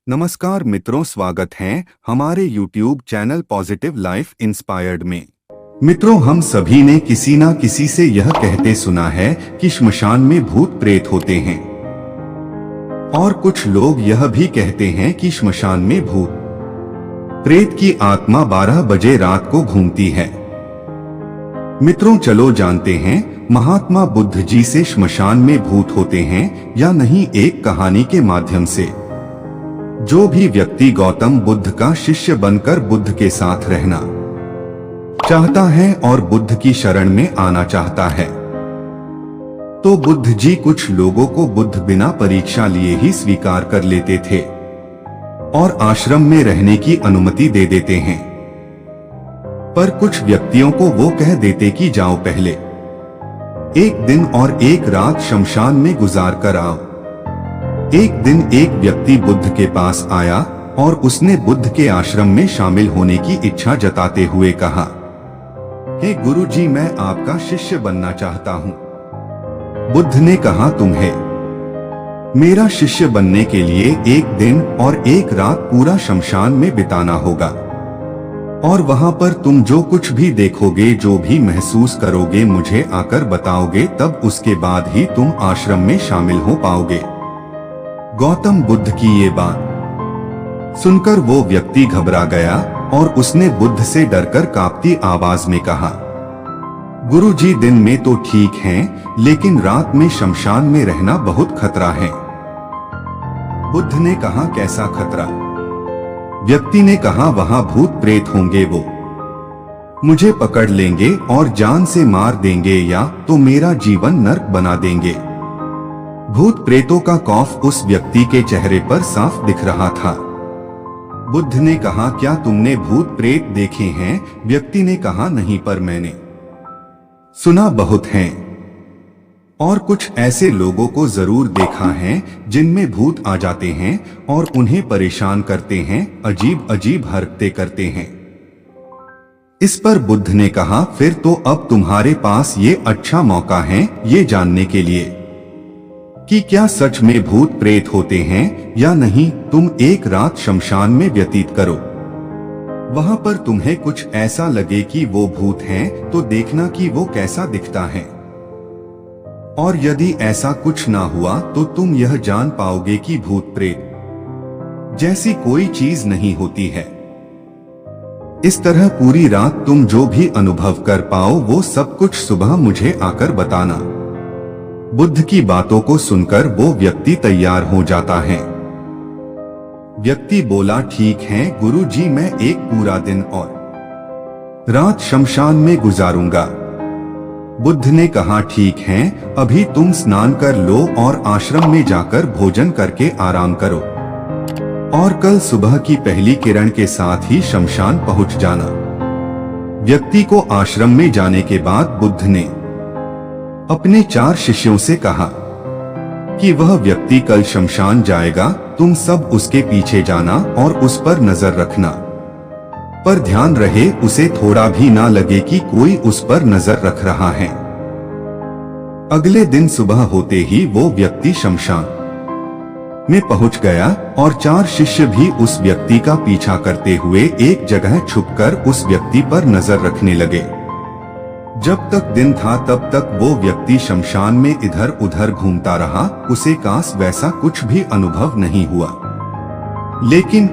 नमस्कार मित्रों, स्वागत है हमारे YouTube channel positive life inspired में। मित्रों, हम सभी ने किसी ना किसी से यह कहते सुना है कि श्मशान में भूत प्रेत होते हैं, और कुछ लोग यह भी कहते हैं कि श्मशान में भूत प्रेत की आत्मा 12 बजे रात को घूमती है। मित्रों, चलो जानते हैं महात्मा बुद्ध जी से श्मशान में भूत होते हैं या नहीं, एक कहानी के माध्यम से। जो भी व्यक्ति गौतम बुद्ध का शिष्य बनकर बुद्ध के साथ रहना चाहता है और बुद्ध की शरण में आना चाहता है, तो बुद्ध जी कुछ लोगों को बुद्ध बिना परीक्षा लिए ही स्वीकार कर लेते थे और आश्रम में रहने की अनुमति दे देते हैं। पर कुछ व्यक्तियों को वो कह देते कि जाओ, पहले एक दिन और एक रात शमशान में गुजार कर आओ। एक दिन एक व्यक्ति बुद्ध के पास आया और उसने बुद्ध के आश्रम में शामिल होने की इच्छा जताते हुए कहा, हे गुरु जी, मैं आपका शिष्य बनना चाहता हूँ। बुद्ध ने कहा, तुम्हें मेरा शिष्य बनने के लिए एक दिन और एक रात पूरा शमशान में बिताना होगा, और वहां पर तुम जो कुछ भी देखोगे, जो भी महसूस करोगे, मुझे आकर बताओगे, तब उसके बाद ही तुम आश्रम में शामिल हो पाओगे। गौतम बुद्ध की ये बात सुनकर वो व्यक्ति घबरा गया और उसने बुद्ध से डरकर कांपती आवाज में कहा, गुरु जी, दिन में तो ठीक हैं, लेकिन रात में शमशान में रहना बहुत खतरा है। बुद्ध ने कहा, कैसा खतरा? व्यक्ति ने कहा, वहां भूत प्रेत होंगे, वो मुझे पकड़ लेंगे और जान से मार देंगे या तो मेरा जीवन नर्क बना देंगे। भूत प्रेतों का खौफ उस व्यक्ति के चेहरे पर साफ दिख रहा था। बुद्ध ने कहा, क्या तुमने भूत प्रेत देखे हैं? व्यक्ति ने कहा, नहीं, पर मैंने सुना बहुत हैं, और कुछ ऐसे लोगों को जरूर देखा है जिनमें भूत आ जाते हैं और उन्हें परेशान करते हैं, अजीब अजीब हरकतें करते हैं। इस पर बुद्ध ने कहा, फिर तो अब तुम्हारे पास ये अच्छा मौका है ये जानने के लिए कि क्या सच में भूत प्रेत होते हैं या नहीं। तुम एक रात शमशान में व्यतीत करो, वहां पर तुम्हें कुछ ऐसा लगे कि वो भूत हैं, तो देखना कि वो कैसा दिखता है, और यदि ऐसा कुछ ना हुआ तो तुम यह जान पाओगे कि भूत प्रेत जैसी कोई चीज नहीं होती है। इस तरह पूरी रात तुम जो भी अनुभव कर पाओ, वो सब कुछ सुबह मुझे आकर बताना। बुद्ध की बातों को सुनकर वो व्यक्ति तैयार हो जाता है। व्यक्ति बोला, ठीक है गुरु जी, मैं एक पूरा दिन और रात शमशान में गुजारूंगा। बुद्ध ने कहा, ठीक है, अभी तुम स्नान कर लो और आश्रम में जाकर भोजन करके आराम करो, और कल सुबह की पहली किरण के साथ ही शमशान पहुंच जाना। व्यक्ति को आश्रम में जाने के बाद बुद्ध ने अपने 4 शिष्यों से कहा कि वह व्यक्ति कल शमशान जाएगा, तुम सब उसके पीछे जाना और उस पर नजर रखना, पर ध्यान रहे उसे थोड़ा भी ना लगे कि कोई उस पर नजर रख रहा है। अगले दिन सुबह होते ही वो व्यक्ति शमशान में पहुंच गया और 4 शिष्य भी उस व्यक्ति का पीछा करते हुए एक जगह छुपकर उस व्यक्ति पर नजर रखने लगे। जब तक दिन था तब तक वो व्यक्ति शमशान में इधर उधर घूमता रहा, उसे काश वैसा कुछ भी अनुभव नहीं हुआ। लेकिन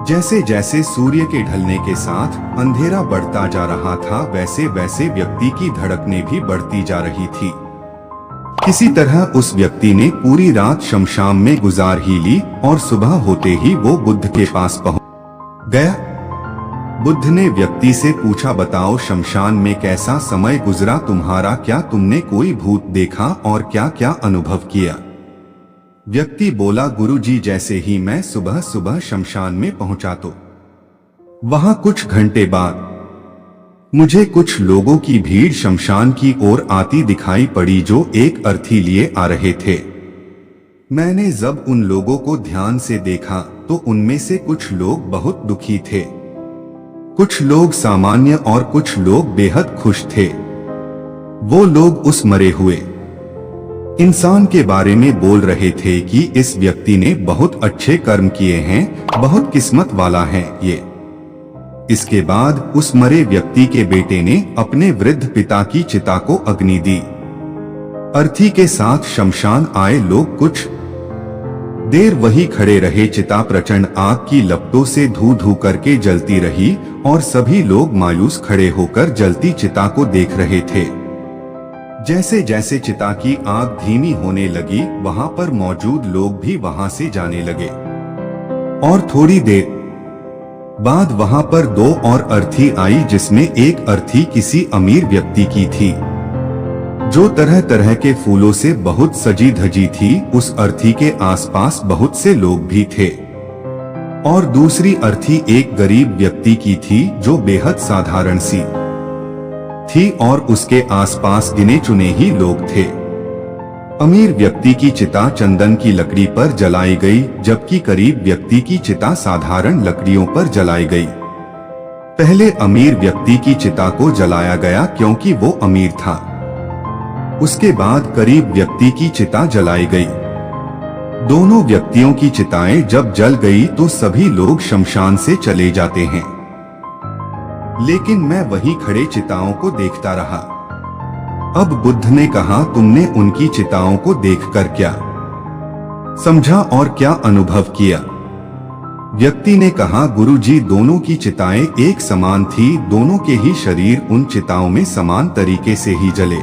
जैसे जैसे सूर्य के ढलने के साथ अंधेरा बढ़ता जा रहा था, वैसे वैसे व्यक्ति की धड़कनें भी बढ़ती जा रही थी। किसी तरह उस व्यक्ति ने पूरी रात शमशान में गुजार ही ली और सुबह होते ही वो बुद्ध के पास पहुंच गया। बुद्ध ने व्यक्ति से पूछा, बताओ शमशान में कैसा समय गुजरा तुम्हारा? क्या तुमने कोई भूत देखा और क्या क्या अनुभव किया? व्यक्ति बोला, गुरु जी, जैसे ही मैं सुबह सुबह शमशान में पहुंचा तो वहां कुछ घंटे बाद मुझे कुछ लोगों की भीड़ शमशान की ओर आती दिखाई पड़ी, जो एक अर्थी लिए आ रहे थे। मैंने जब उन लोगों को ध्यान से देखा तो उनमें से कुछ लोग बहुत दुखी थे, कुछ लोग सामान्य और कुछ लोग बेहद खुश थे। वो लोग उस मरे हुए इंसान के बारे में बोल रहे थे कि इस व्यक्ति ने बहुत अच्छे कर्म किए हैं, बहुत किस्मत वाला है ये। इसके बाद उस मरे व्यक्ति के बेटे ने अपने वृद्ध पिता की चिता को अग्नि दी। अर्थी के साथ शमशान आए लोग कुछ देर वही खड़े रहे। चिता प्रचंड आग की लपटों से धू धू करके जलती रही और सभी लोग मायूस खड़े होकर जलती चिता को देख रहे थे। जैसे जैसे चिता की आग धीमी होने लगी, वहां पर मौजूद लोग भी वहां से जाने लगे और थोड़ी देर बाद वहां पर दो और अर्थी आई, जिसमें एक अर्थी किसी अमीर व्यक्ति की थी जो तरह तरह के फूलों से बहुत सजी धजी थी। उस अर्थी के आसपास बहुत से लोग भी थे। और दूसरी अर्थी एक गरीब व्यक्ति की थी जो बेहद साधारण सी थी और उसके आसपास गिने चुने ही लोग थे। अमीर व्यक्ति की चिता चंदन की लकड़ी पर जलाई गई, जबकि गरीब व्यक्ति की चिता साधारण लकड़ियों पर जलाई गई। पहले अमीर व्यक्ति की चिता को जलाया गया क्योंकि वो अमीर था। उसके बाद गरीब व्यक्ति की चिता जलाई गई। दोनों व्यक्तियों की चिताएं जब जल गई तो सभी लोग शमशान से चले जाते हैं, लेकिन मैं वहीं खड़े चिताओं को देखता रहा। अब बुद्ध ने कहा, तुमने उनकी चिताओं को देखकर क्या समझा और क्या अनुभव किया? व्यक्ति ने कहा, गुरुजी, दोनों की चिताएं एक समान थी, दोनों के ही शरीर उन चिताओं में समान तरीके से ही जले।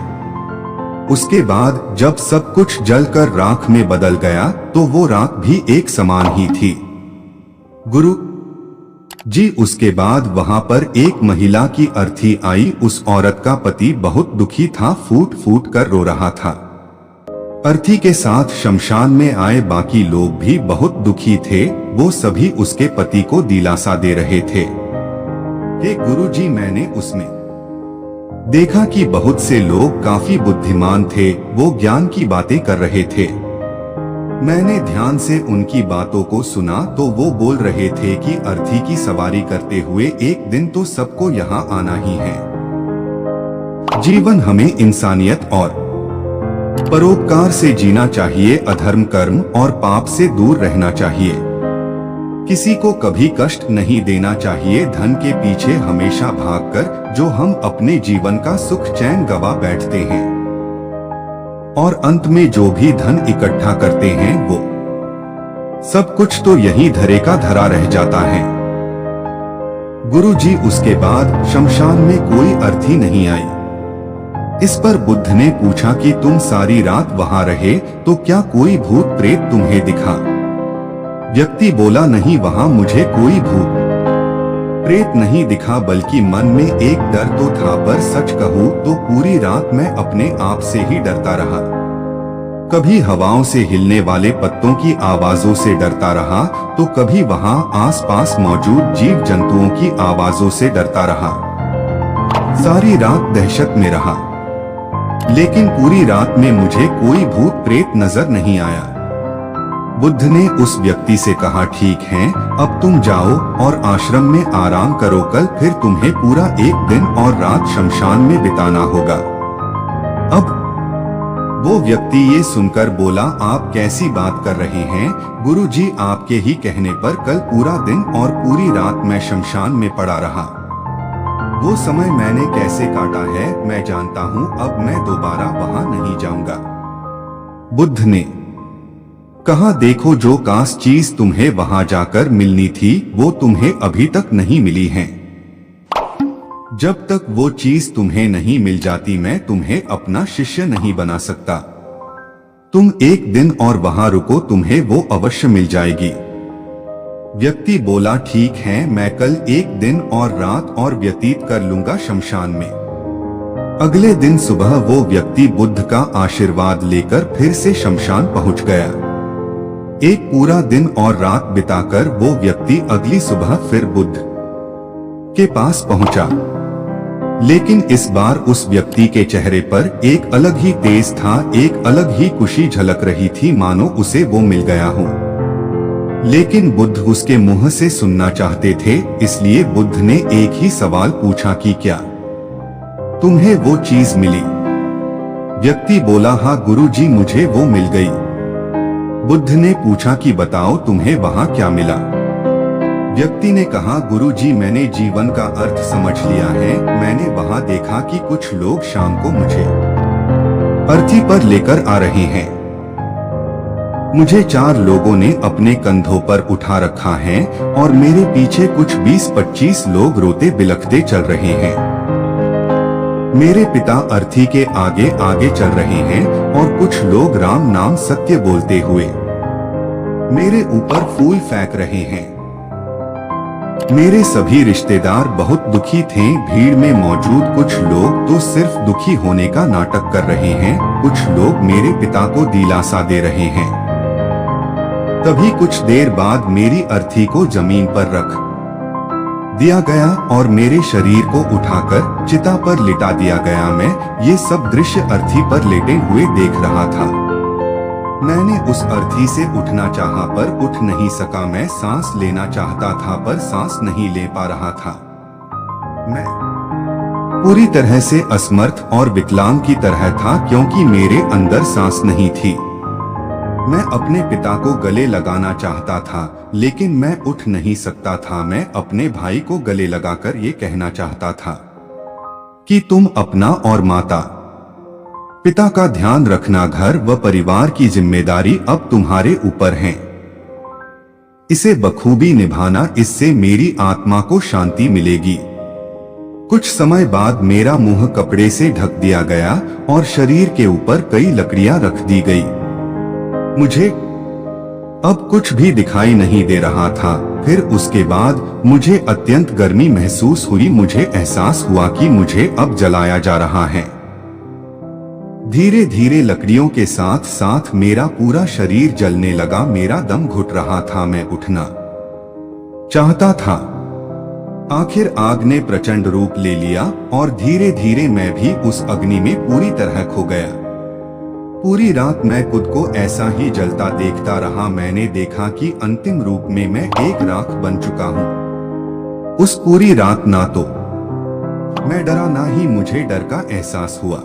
उसके बाद जब सब कुछ जलकर राख में बदल गया तो वो राख भी एक समान ही थी। गुरु जी, उसके बाद वहां पर एक महिला की अर्थी आई। उस औरत का पति बहुत दुखी था, फूट फूट कर रो रहा था। अर्थी के साथ शमशान में आए बाकी लोग भी बहुत दुखी थे। वो सभी उसके पति को दिलासा दे रहे थे। हे गुरुजी, मैंने उसमें देखा कि बहुत से लोग काफी बुद्धिमान थे, वो ज्ञान की बातें कर रहे थे। मैंने ध्यान से उनकी बातों को सुना तो वो बोल रहे थे कि अर्थी की सवारी करते हुए एक दिन तो सबको यहाँ आना ही है। जीवन हमें इंसानियत और परोपकार से जीना चाहिए, अधर्म, कर्म और पाप से दूर रहना चाहिए। किसी को कभी कष्ट नहीं देना चाहिए। धन के पीछे हमेशा भागकर जो हम अपने जीवन का सुख चैन गवा बैठते हैं और अंत में जो भी धन इकट्ठा करते हैं वो सब कुछ तो यहीं धरे का धरा रह जाता है। गुरुजी, उसके बाद शमशान में कोई अर्थी नहीं आई। इस पर बुद्ध ने पूछा कि तुम सारी रात वहां रहे तो क्या कोई भूत प्रेत तुम्हें दिखा? व्यक्ति बोला, नहीं, वहां मुझे कोई भूत प्रेत नहीं दिखा, बल्कि मन में एक डर तो था, पर सच कहूं तो पूरी रात मैं अपने आप से ही डरता रहा। कभी हवाओं से हिलने वाले पत्तों की आवाजों से डरता रहा तो कभी वहां आसपास मौजूद जीव जंतुओं की आवाजों से डरता रहा। सारी रात दहशत में रहा, लेकिन पूरी रात में मुझे कोई भूत प्रेत नजर नहीं आया। बुद्ध ने उस व्यक्ति से कहा, ठीक है, अब तुम जाओ और आश्रम में आराम करो, कल फिर तुम्हें पूरा एक दिन और रात शमशान में बिताना होगा। अब वो व्यक्ति ये सुनकर बोला, आप कैसी बात कर रहे हैं गुरुजी? आपके ही कहने पर कल पूरा दिन और पूरी रात मैं शमशान में पड़ा रहा। वो समय मैंने कैसे काटा है मैं जानता हूँ, अब मैं दोबारा वहां नहीं जाऊंगा। बुद्ध ने कहा, देखो, जो काश चीज तुम्हें वहां जाकर मिलनी थी वो तुम्हें अभी तक नहीं मिली है। जब तक वो चीज तुम्हें नहीं मिल जाती मैं तुम्हें अपना शिष्य नहीं बना सकता। तुम एक दिन और वहां रुको, तुम्हें वो अवश्य मिल जाएगी। व्यक्ति बोला, ठीक है, मैं कल एक दिन और रात और व्यतीत कर लूंगा शमशान में। अगले दिन सुबह वो व्यक्ति बुद्ध का आशीर्वाद लेकर फिर से शमशान पहुंच गया। एक पूरा दिन और रात बिताकर वो व्यक्ति अगली सुबह फिर बुद्ध के पास पहुंचा, लेकिन इस बार उस व्यक्ति के चेहरे पर एक अलग ही तेज था, एक अलग ही खुशी झलक रही थी, मानो उसे वो मिल गया हो। लेकिन बुद्ध उसके मुंह से सुनना चाहते थे, इसलिए बुद्ध ने एक ही सवाल पूछा कि क्या तुम्हें वो चीज मिली? व्यक्ति बोला, हाँ गुरुजी, मुझे वो मिल गई। बुद्ध ने पूछा कि बताओ तुम्हें वहां क्या मिला। व्यक्ति ने कहा, गुरुजी, मैंने जीवन का अर्थ समझ लिया है। मैंने वहां देखा कि कुछ लोग शाम को मुझे अर्थी पर लेकर आ रहे हैं। मुझे 4 लोगों ने अपने कंधों पर उठा रखा है और मेरे पीछे कुछ 20-25 लोग रोते बिलखते चल रहे हैं। मेरे पिता अर्थी के आगे आगे चल रहे हैं और कुछ लोग राम नाम सत्य बोलते हुए मेरे ऊपर फूल फेंक रहे हैं। मेरे सभी रिश्तेदार बहुत दुखी थे। भीड़ में मौजूद कुछ लोग तो सिर्फ दुखी होने का नाटक कर रहे हैं, कुछ लोग मेरे पिता को दिलासा दे रहे हैं। तभी कुछ देर बाद मेरी अर्थी को जमीन पर रख दिया गया और मेरे शरीर को उठाकर चिता पर लिटा दिया गया। मैं ये सब दृश्य अर्थी पर लेटे हुए देख रहा था। मैंने उस अर्थी से उठना चाहा पर उठ नहीं सका। मैं सांस लेना चाहता था पर सांस नहीं ले पा रहा था। मैं पूरी तरह से असमर्थ और विकलांग की तरह था क्योंकि मेरे अंदर सांस नहीं थी। मैं अपने पिता को गले लगाना चाहता था लेकिन मैं उठ नहीं सकता था। मैं अपने भाई को गले लगाकर ये कहना चाहता था कि तुम अपना और माता पिता का ध्यान रखना। घर व परिवार की जिम्मेदारी अब तुम्हारे ऊपर है। इसे बखूबी निभाना, इससे मेरी आत्मा को शांति मिलेगी। कुछ समय बाद मेरा मुंह कपड़े से ढक दिया गया और शरीर के ऊपर कई लकड़ियां रख दी गई। मुझे अब कुछ भी दिखाई नहीं दे रहा था। फिर उसके बाद मुझे अत्यंत गर्मी महसूस हुई। मुझे एहसास हुआ कि मुझे अब जलाया जा रहा है। धीरे धीरे लकड़ियों के साथ साथ मेरा पूरा शरीर जलने लगा। मेरा दम घुट रहा था। मैं उठना चाहता था। आखिर आग ने प्रचंड रूप ले लिया और धीरे धीरे मैं भी उस अग्नि में पूरी तरह खो गया। पूरी रात मैं खुद को ऐसा ही जलता देखता रहा। मैंने देखा कि अंतिम रूप में मैं एक राख बन चुका हूँ। उस पूरी रात ना तो मैं डरा ना ही मुझे डर का एहसास हुआ।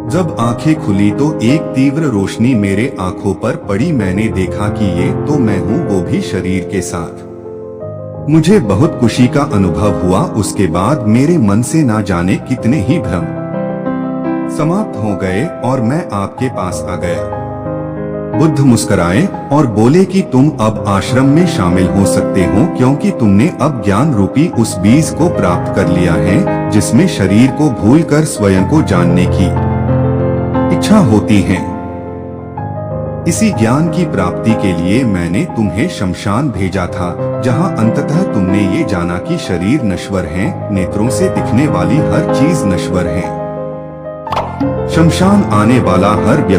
जब आंखें खुली तो एक तीव्र रोशनी मेरे आंखों पर पड़ी। मैंने देखा कि ये तो मैं हूँ, वो भी शरीर के साथ। मुझे बहुत खुशी का अनुभव हुआ। उसके बाद मेरे मन से ना जाने कितने ही भ्रम समाप्त हो गए और मैं आपके पास आ गया। बुद्ध मुस्कुराए और बोले कि तुम अब आश्रम में शामिल हो सकते हो क्योंकि तुमने अब ज्ञान रूपी उस बीज को प्राप्त कर लिया है जिसमें शरीर को भूलकर स्वयं को जानने की इच्छा होती है। इसी ज्ञान की प्राप्ति के लिए मैंने तुम्हें शमशान भेजा था जहां अंततः तुमने ये जाना कि शरीर नश्वर है, नेत्रों से दिखने वाली हर चीज नश्वर है। शमशान आने वाला हर व्यक्ति